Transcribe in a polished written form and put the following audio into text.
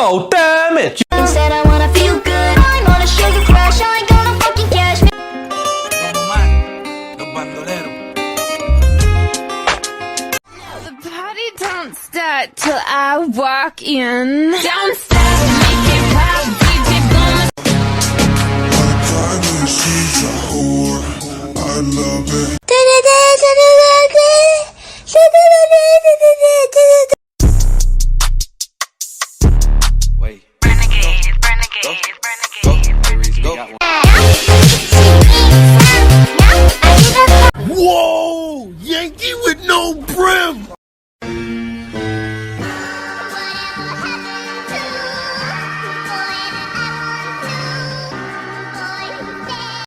Oh, damn it! Said I wanna feel good. I'm on a sugar crash. I ain't gonna fucking cash me. Los bandoleros. The party don't start till I walk in. Don't stop, make it pop, DJ Boom. She's a whore, I love it. Wait. Renegade, Go. Whoa, Yankee with no brim.